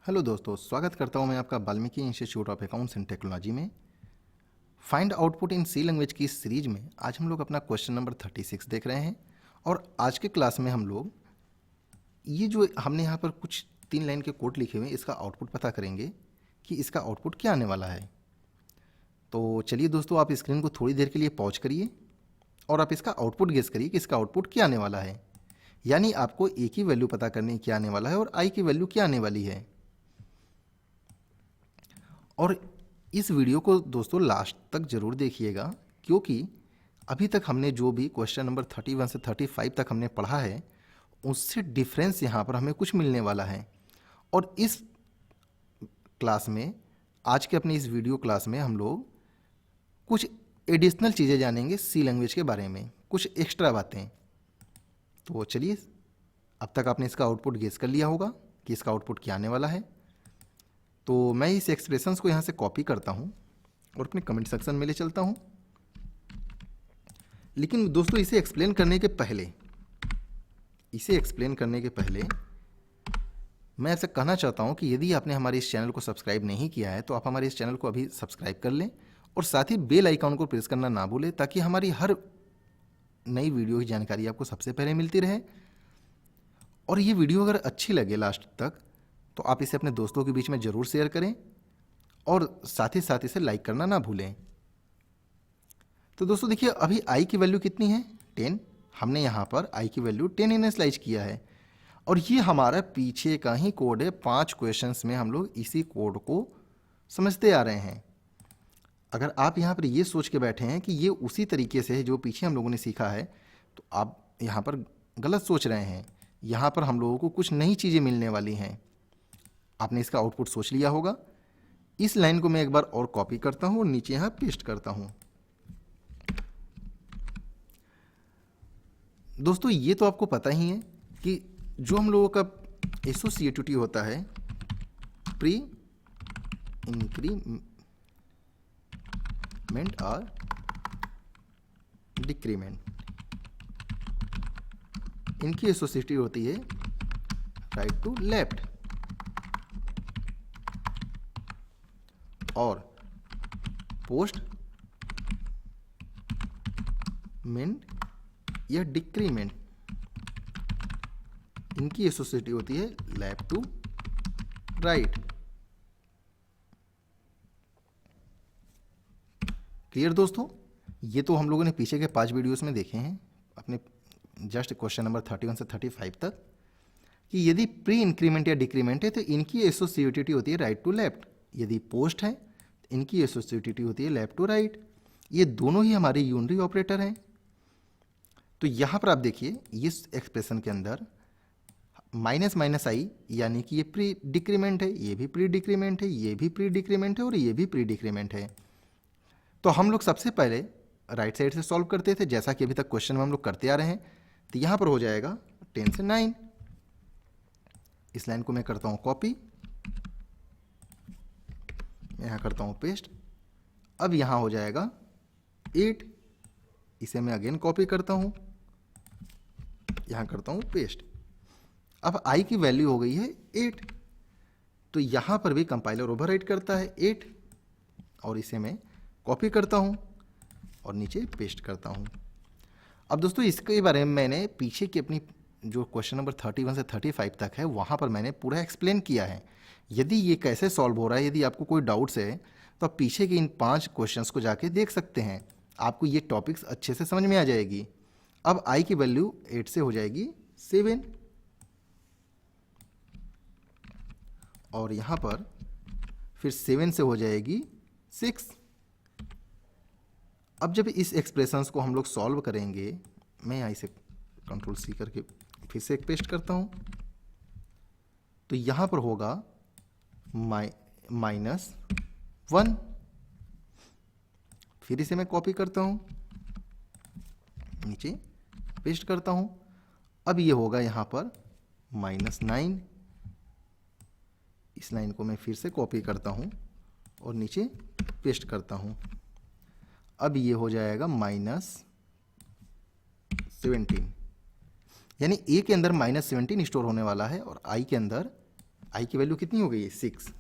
Hello दोस्तों, स्वागत करता हूं मैं आपका Valmiki institute of accounts and technology में। Find output in C language की इस सीरीज में आज हम लोग अपना क्वेश्चन नंबर 36 देख रहे हैं। और आज के क्लास में हम लोग ये जो हमने यहाँ पर कुछ 3 लाइन के कोड लिखे हुए हैं, इसका आउटपुट पता करेंगे कि इसका आउटपुट क्या आने वाला है। तो चलिए दोस्तों, आप स्क्रीन को थोड़ी देर के लिए पॉज करिए और आप इसका आउटपुट गेस करिए कि इसका आउटपुट क्या आने वाला है। यानी आपको ए की वैल्यू पता करनी क्या आने वाला है और आई की वैल्यू क्या आने वाली है। और इस वीडियो को दोस्तों लास्ट तक ज़रूर देखिएगा, क्योंकि अभी तक हमने जो भी क्वेश्चन नंबर 31 से 35 तक हमने पढ़ा है, उससे डिफरेंस यहाँ पर हमें कुछ मिलने वाला है। और इस क्लास में, आज के अपनी इस वीडियो क्लास में हम लोग कुछ एडिशनल चीज़ें जानेंगे सी लैंग्वेज के बारे में, कुछ एक्स्ट्रा बातें। तो चलिए, अब तक आपने इसका आउटपुट गेस कर लिया होगा कि इसका आउटपुट क्या आने वाला है। तो मैं इस एक्सप्रेशंस को यहाँ से कॉपी करता हूँ और अपने कमेंट सेक्शन में ले चलता हूँ। लेकिन दोस्तों, इसे एक्सप्लेन करने के पहले मैं आपसे कहना चाहता हूँ कि यदि आपने हमारे इस चैनल को सब्सक्राइब नहीं किया है तो आप हमारे इस चैनल को अभी सब्सक्राइब कर लें और साथ ही बेल आइकॉन को प्रेस करना ना भूलें, ताकि हमारी हर नई वीडियो की जानकारी आपको सबसे पहले मिलती रहे। और ये वीडियो अगर अच्छी लगे लास्ट तक तो आप इसे अपने दोस्तों के बीच में ज़रूर शेयर करें और साथ ही साथ इसे लाइक करना ना भूलें। तो दोस्तों देखिए, अभी आई की वैल्यू कितनी है? 10। हमने यहाँ पर आई की वैल्यू 10 इनिशियलाइज किया है और ये हमारा पीछे का ही कोड है। 5 क्वेश्चंस में हम लोग इसी कोड को समझते आ रहे हैं। अगर आप यहाँ पर ये सोच के बैठे हैं कि ये उसी तरीके से है जो पीछे हम लोगों ने सीखा है, तो आप यहाँ पर गलत सोच रहे हैं। यहाँ पर हम लोगों को कुछ नई चीज़ें मिलने वाली हैं। आपने इसका आउटपुट सोच लिया होगा। इस लाइन को मैं एक बार और कॉपी करता हूं और नीचे यहां पेस्ट करता हूं। दोस्तों, ये तो आपको पता ही है कि जो हम लोगों का एसोसिएटिविटी होता है, प्री इंक्रीमेंट और डिक्रीमेंट, इनकी एसोसिएटिविटी होती है राइट टू लेफ्ट। और पोस्ट मेंट या डिक्रीमेंट, इनकी एसोसिएटिविटी होती है लेफ्ट टू राइट। क्लियर दोस्तों? ये तो हम लोगों ने पीछे के 5 वीडियोस में देखे हैं, अपने जस्ट क्वेश्चन नंबर 31 से 35 तक, कि यदि प्री इंक्रीमेंट या डिक्रीमेंट है तो इनकी एसोसिएटिविटी होती है राइट टू लेफ्ट। यदि पोस्ट है तो इनकी एसोसिएटिविटी होती है लेफ्ट टू राइट। ये दोनों ही हमारे यूनरी ऑपरेटर हैं। तो यहाँ पर आप देखिए, इस एक्सप्रेशन के अंदर माइनस माइनस आई, यानी कि ये प्री डिक्रीमेंट है, ये भी प्री डिक्रीमेंट है, ये भी प्री डिक्रीमेंट है और ये भी प्री डिक्रीमेंट है। तो हम लोग सबसे पहले राइट साइड से सॉल्व करते थे, जैसा कि अभी तक क्वेश्चन में हम लोग करते आ रहे हैं। तो यहाँ पर हो जाएगा 10 से 9। इस लाइन को मैं करता हूँ कॉपी, यहाँ करता हूँ पेस्ट। अब यहाँ हो जाएगा 8। इसे मैं अगेन कॉपी करता हूँ, यहाँ करता हूँ पेस्ट। अब आई की वैल्यू हो गई है 8। तो यहाँ पर भी कंपाइलर ओवरराइट करता है 8, और इसे मैं कॉपी करता हूँ और नीचे पेस्ट करता हूँ। अब दोस्तों, इसके बारे में मैंने पीछे की अपनी जो क्वेश्चन नंबर 31 से 35 तक है, वहाँ पर मैंने पूरा एक्सप्लेन किया है। यदि ये कैसे सॉल्व हो रहा है, यदि आपको कोई डाउट्स है तो आप पीछे के इन 5 क्वेश्चंस को जाके देख सकते हैं। आपको ये टॉपिक्स अच्छे से समझ में आ जाएगी। अब आई की वैल्यू 8 से हो जाएगी 7, और यहाँ पर फिर 7 से हो जाएगी 6। अब जब इस एक्सप्रेशंस को हम लोग सॉल्व करेंगे, मैं यहाँ इसे कंट्रोल सी करके फिर से एक पेस्ट करता हूँ। तो यहाँ पर होगा -1। फिर इसे मैं कॉपी करता हूँ, नीचे पेस्ट करता हूँ। अब ये होगा यहाँ पर -9। इस लाइन को मैं फिर से कॉपी करता हूँ और नीचे पेस्ट करता हूँ। अब ये हो जाएगा -17, यानी ए के अंदर -17 स्टोर होने वाला है और आई के अंदर आई की वैल्यू कितनी हो गई? 6।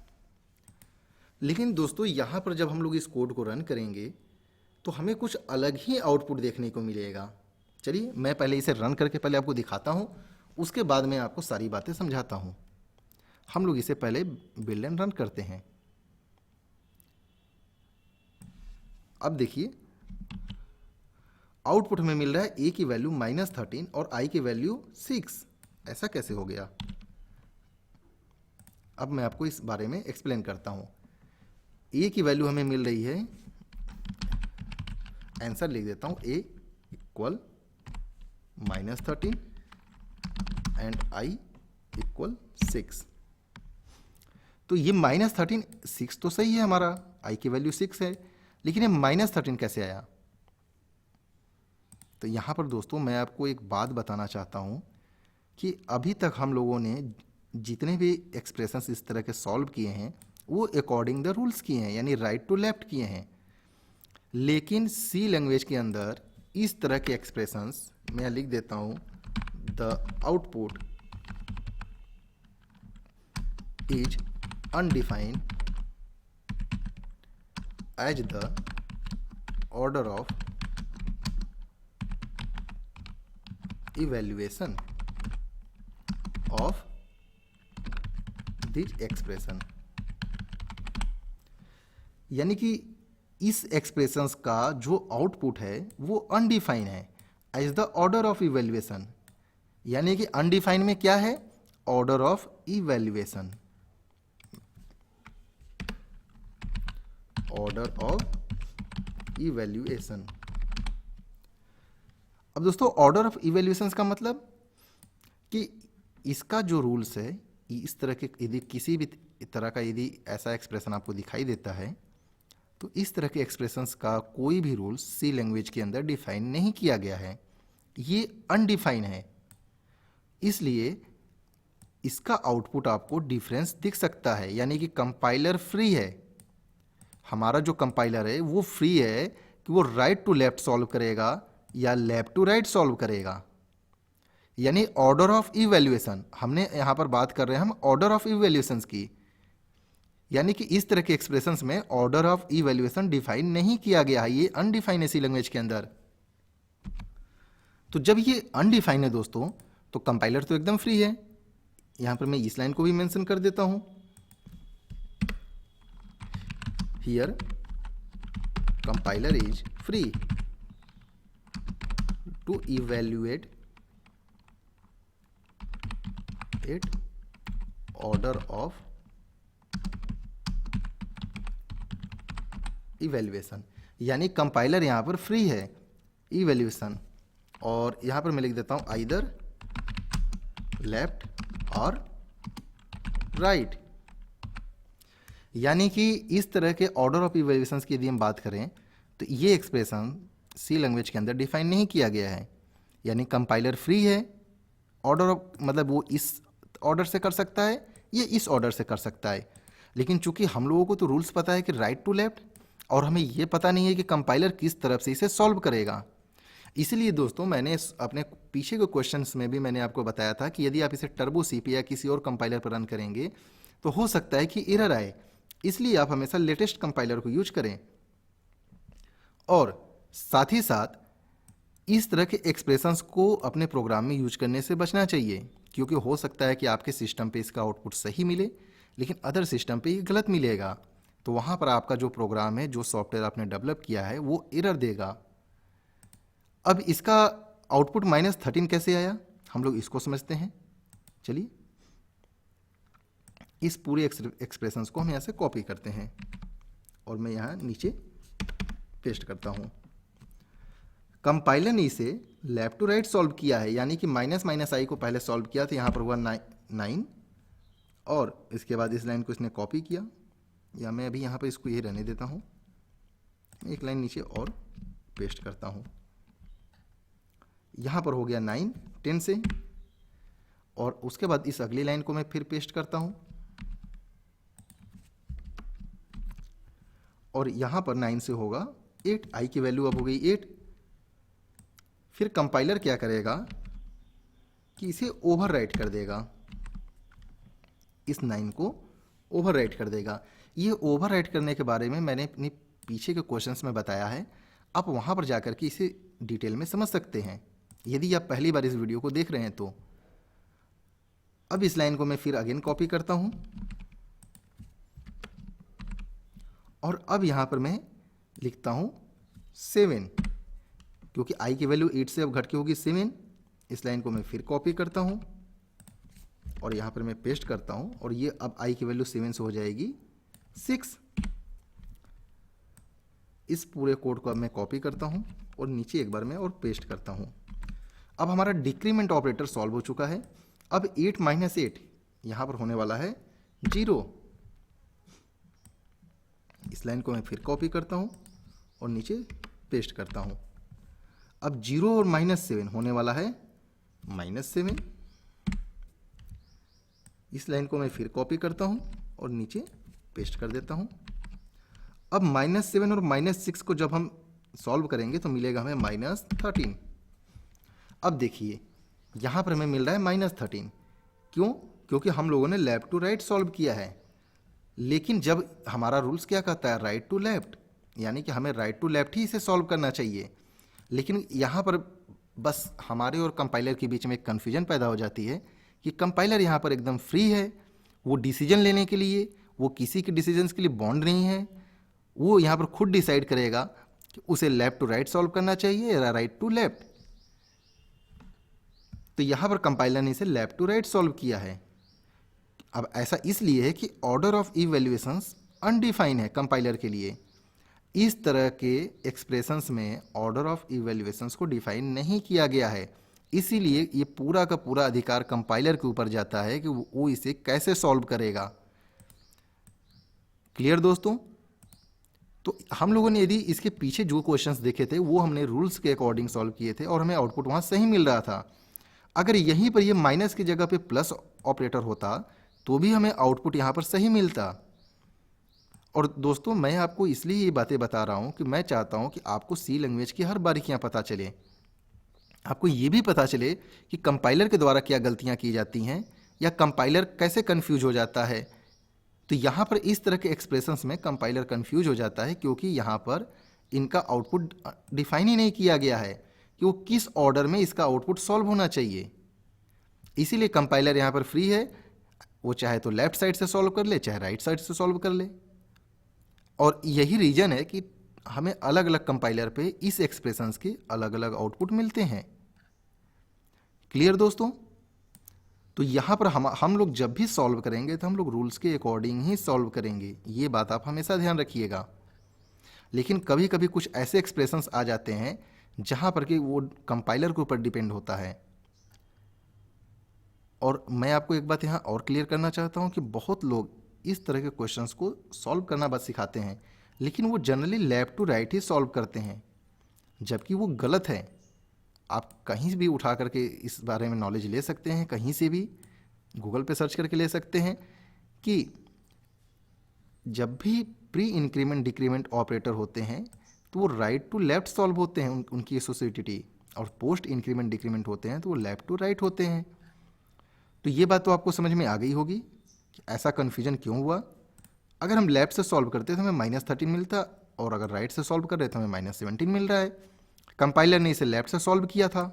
लेकिन दोस्तों यहाँ पर जब हम लोग इस कोड को रन करेंगे तो हमें कुछ अलग ही आउटपुट देखने को मिलेगा। चलिए मैं पहले इसे रन करके पहले आपको दिखाता हूँ, उसके बाद मैं आपको सारी बातें समझाता हूँ। हम लोग इसे पहले बिल्ड एंड रन करते हैं। अब देखिए आउटपुट में मिल रहा है ए की वैल्यू -13 और आई की वैल्यू 6। ऐसा कैसे हो गया? अब मैं आपको इस बारे में एक्सप्लेन करता हूँ। ए की वैल्यू हमें मिल रही है, आंसर लिख देता हूँ, ए इक्वल -13 एंड आई इक्वल 6। तो ये -13 6 तो सही है, हमारा आई की वैल्यू 6 है, लेकिन ये -13 कैसे आया? तो यहाँ पर दोस्तों मैं आपको एक बात बताना चाहता हूँ कि अभी तक हम लोगों ने जितने भी एक्सप्रेशंस इस तरह के सॉल्व किए हैं वो अकॉर्डिंग द रूल्स किए हैं, यानी राइट टू लेफ्ट किए हैं। लेकिन सी लैंग्वेज के अंदर इस तरह के एक्सप्रेशंस मैं लिख देता हूँ, the output is undefined as the order of evaluation of this expression. यानी कि इस एक्सप्रेशंस का जो आउटपुट है वो अनडिफाइन है as the order of evaluation. यानी कि अनडिफाइन में क्या है? Order of evaluation, order of evaluation. अब दोस्तों ऑर्डर ऑफ इवैल्यूएशन का मतलब कि इसका जो रूल्स है, इस तरह के यदि किसी भी तरह का यदि ऐसा एक्सप्रेशन आपको दिखाई देता है तो इस तरह के एक्सप्रेशंस का कोई भी रूल्स सी लैंग्वेज के अंदर डिफाइन नहीं किया गया है, ये अनडिफाइन है। इसलिए इसका आउटपुट आपको डिफरेंस दिख सकता है, यानी कि कंपाइलर फ्री है। हमारा जो कंपाइलर है वो फ्री है कि वो राइट टू लेफ्ट सॉल्व करेगा या लेफ्ट टू राइट सॉल्व करेगा। यानी ऑर्डर ऑफ इवैल्यूएशन, हमने यहां पर बात कर रहे हैं हम ऑर्डर ऑफ इवैल्यूएशंस की, यानी कि इस तरह के एक्सप्रेशंस में ऑर्डर ऑफ इवैल्यूएशन डिफाइन नहीं किया गया है, ये अनडिफाइन है सी लैंग्वेज के अंदर। तो जब ये अनडिफाइन है दोस्तों तो कंपाइलर तो एकदम फ्री है। यहां पर मैं इस लाइन को भी मेंशन कर देता हूं, here compiler is free to evaluate it order of evaluation. यानी कंपाइलर यहां पर फ्री है इवैल्यूएशन, और यहां पर मैं लिख देता हूं आइदर लेफ्ट और राइट। यानी कि इस तरह के ऑर्डर ऑफ इवैल्यूएशन की यदि हम बात करें तो ये एक्सप्रेशन सी लैंग्वेज के अंदर डिफाइन नहीं किया गया है। यानी कंपाइलर फ्री है, ऑर्डर ऑफ मतलब वो इस ऑर्डर से कर सकता है या इस ऑर्डर से कर सकता है। लेकिन चूंकि हम लोगों को तो रूल्स पता है कि राइट टू लेफ्ट, और हमें ये पता नहीं है कि कंपाइलर किस तरफ से इसे सॉल्व करेगा। इसलिए दोस्तों मैंने अपने पीछे के क्वेश्चंस में भी मैंने आपको बताया था कि यदि आप इसे टर्बो सीपी या किसी और कंपाइलर पर रन करेंगे तो हो सकता है कि एरर आए, इसलिए आप हमेशा लेटेस्ट कंपाइलर को यूज करें। और साथ ही साथ इस तरह के एक्सप्रेशंस को अपने प्रोग्राम में यूज करने से बचना चाहिए, क्योंकि हो सकता है कि आपके सिस्टम पे इसका आउटपुट सही मिले लेकिन अदर सिस्टम पे ये गलत मिलेगा, तो वहाँ पर आपका जो प्रोग्राम है, जो सॉफ्टवेयर आपने डेवलप किया है वो एरर देगा। अब इसका आउटपुट -13 कैसे आया, हम लोग इसको समझते हैं। चलिए इस पूरे एक्सप्रेशंस को हम यहाँ से कॉपी करते हैं और मैं यहाँ नीचे पेस्ट करता हूँ। कंपाइलर ने इसे लेफ्ट टू राइट सॉल्व किया है, यानी कि -i को पहले सॉल्व किया था, यहाँ पर हुआ 9 और इसके बाद इस लाइन को इसने कॉपी किया, या मैं अभी यहाँ पर इसको ये रहने देता हूँ, एक लाइन नीचे और पेस्ट करता हूँ। यहाँ पर हो गया 9 10 से, और उसके बाद इस अगली लाइन को मैं फिर पेस्ट करता हूँ और यहाँ पर 9 से होगा 8, आई की वैल्यू अब हो गई 8। फिर कंपाइलर क्या करेगा कि इसे ओवरराइट कर देगा, इस 9 को ओवरराइट कर देगा। ये ओवरराइट करने के बारे में मैंने अपनी पीछे के क्वेश्चंस में बताया है, आप वहाँ पर जाकर के इसे डिटेल में समझ सकते हैं यदि आप पहली बार इस वीडियो को देख रहे हैं तो। अब इस लाइन को मैं फिर अगेन कॉपी करता हूँ और अब यहाँ पर मैं लिखता हूँ 7, क्योंकि i की वैल्यू 8 से अब घट के होगी 7। इस लाइन को मैं फिर कॉपी करता हूँ और यहाँ पर मैं पेस्ट करता हूँ और ये अब i की वैल्यू 7 से हो जाएगी 6। इस पूरे कोड को अब मैं कॉपी करता हूँ और नीचे एक बार मैं और पेस्ट करता हूँ। अब हमारा डिक्रीमेंट ऑपरेटर सॉल्व हो चुका है। अब 8 माइनस 8 यहाँ पर होने वाला है 0। इस लाइन को मैं फिर कॉपी करता हूँ और नीचे पेस्ट करता हूँ। अब 0 और -7 होने वाला है -7। इस लाइन को मैं फिर कॉपी करता हूँ और नीचे पेस्ट कर देता हूँ। अब -7 और -6 को जब हम सॉल्व करेंगे तो मिलेगा हमें -13। अब देखिए यहाँ पर हमें मिल रहा है -13। क्यों? क्योंकि हम लोगों ने लेफ्ट टू राइट सॉल्व किया है। लेकिन जब हमारा रूल्स क्या कहता है, राइट टू लेफ्ट, यानी कि हमें राइट टू लेफ्ट ही इसे सॉल्व करना चाहिए। लेकिन यहाँ पर बस हमारे और कंपाइलर के बीच में एक कन्फ्यूजन पैदा हो जाती है कि कंपाइलर यहाँ पर एकदम फ्री है, वो डिसीजन लेने के लिए, वो किसी के डिसीजंस के लिए बॉन्ड नहीं है। वो यहाँ पर खुद डिसाइड करेगा कि उसे लेफ्ट टू राइट सॉल्व करना चाहिए या राइट टू लेफ्ट। तो यहाँ पर कंपाइलर ने इसे लेफ्ट टू राइट सॉल्व किया है। अब ऐसा इसलिए है कि ऑर्डर ऑफ इवैल्यूएशंस अनडिफाइन है कंपाइलर के लिए। इस तरह के एक्सप्रेशंस में ऑर्डर ऑफ इवैल्यूएशंस को डिफाइन नहीं किया गया है, इसीलिए ये पूरा का पूरा अधिकार कंपाइलर के ऊपर जाता है कि वो इसे कैसे सॉल्व करेगा। क्लियर दोस्तों? तो हम लोगों ने यदि इसके पीछे जो क्वेश्चंस देखे थे वो हमने रूल्स के अकॉर्डिंग सॉल्व किए थे और हमें आउटपुट वहाँ सही मिल रहा था। अगर यहीं पर ये माइनस की जगह पे प्लस ऑपरेटर होता तो भी हमें आउटपुट यहाँ पर सही मिलता। और दोस्तों मैं आपको इसलिए ये बातें बता रहा हूँ कि मैं चाहता हूँ कि आपको सी लैंग्वेज की हर बारीकियाँ पता चले, आपको ये भी पता चले कि कंपाइलर के द्वारा क्या गलतियाँ की जाती हैं या कंपाइलर कैसे कन्फ्यूज हो जाता है। तो यहाँ पर इस तरह के एक्सप्रेशंस में कंपाइलर कंफ्यूज हो जाता है क्योंकि यहाँ पर इनका आउटपुट डिफाइन ही नहीं किया गया है कि वो किस ऑर्डर में इसका आउटपुट सॉल्व होना चाहिए। इसीलिए कंपाइलर यहाँ पर फ्री है, वो चाहे तो लेफ्ट साइड से सॉल्व कर ले चाहे राइट साइड से सॉल्व कर ले। और यही रीजन है कि हमें अलग अलग कंपाइलर पे इस एक्सप्रेशंस के अलग अलग आउटपुट मिलते हैं। क्लियर दोस्तों? तो यहाँ पर हम लोग जब भी सॉल्व करेंगे तो हम लोग रूल्स के अकॉर्डिंग ही सॉल्व करेंगे, ये बात आप हमेशा ध्यान रखिएगा। लेकिन कभी कभी कुछ ऐसे एक्सप्रेशंस आ जाते हैं जहाँ पर कि वो कंपाइलर के ऊपर डिपेंड होता है। और मैं आपको एक बात यहाँ और क्लियर करना चाहता हूँ कि बहुत लोग इस तरह के क्वेश्चंस को सॉल्व करना बस सिखाते हैं, लेकिन वो जनरली लेफ्ट टू राइट ही सॉल्व करते हैं, जबकि वो गलत है। आप कहीं भी उठा करके इस बारे में नॉलेज ले सकते हैं, कहीं से भी गूगल पे सर्च करके ले सकते हैं कि जब भी प्री इंक्रीमेंट डिक्रीमेंट ऑपरेटर होते हैं तो वो राइट टू लेफ्ट सॉल्व होते हैं उनकी एसोसिएटिविटी, और पोस्ट इंक्रीमेंट डिक्रीमेंट होते हैं तो वो लेफ्ट टू राइट होते हैं। तो ये बात तो आपको समझ में आ गई होगी कि ऐसा कन्फ्यूजन क्यों हुआ। अगर हम लेफ्ट से सॉल्व करते तो हमें -13 मिलता और अगर राइट से सॉल्व कर रहे तो हमें -17 मिल रहा है। कंपाइलर ने इसे लेफ्ट से सॉल्व किया था।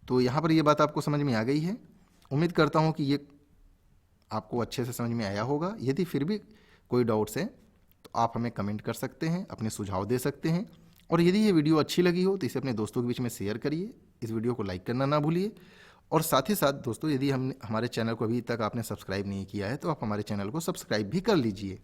तो यहाँ पर ये बात आपको समझ में आ गई है। उम्मीद करता हूँ कि ये आपको अच्छे से समझ में आया होगा। यदि फिर भी कोई डाउट्स है तो आप हमें कमेंट कर सकते हैं, अपने सुझाव दे सकते हैं। और यदि ये वीडियो अच्छी लगी हो तो इसे अपने दोस्तों के बीच में शेयर करिए, इस वीडियो को लाइक करना ना भूलिए। और साथ ही साथ दोस्तों, यदि हमारे चैनल को अभी तक आपने सब्सक्राइब नहीं किया है तो आप हमारे चैनल को सब्सक्राइब भी कर लीजिए।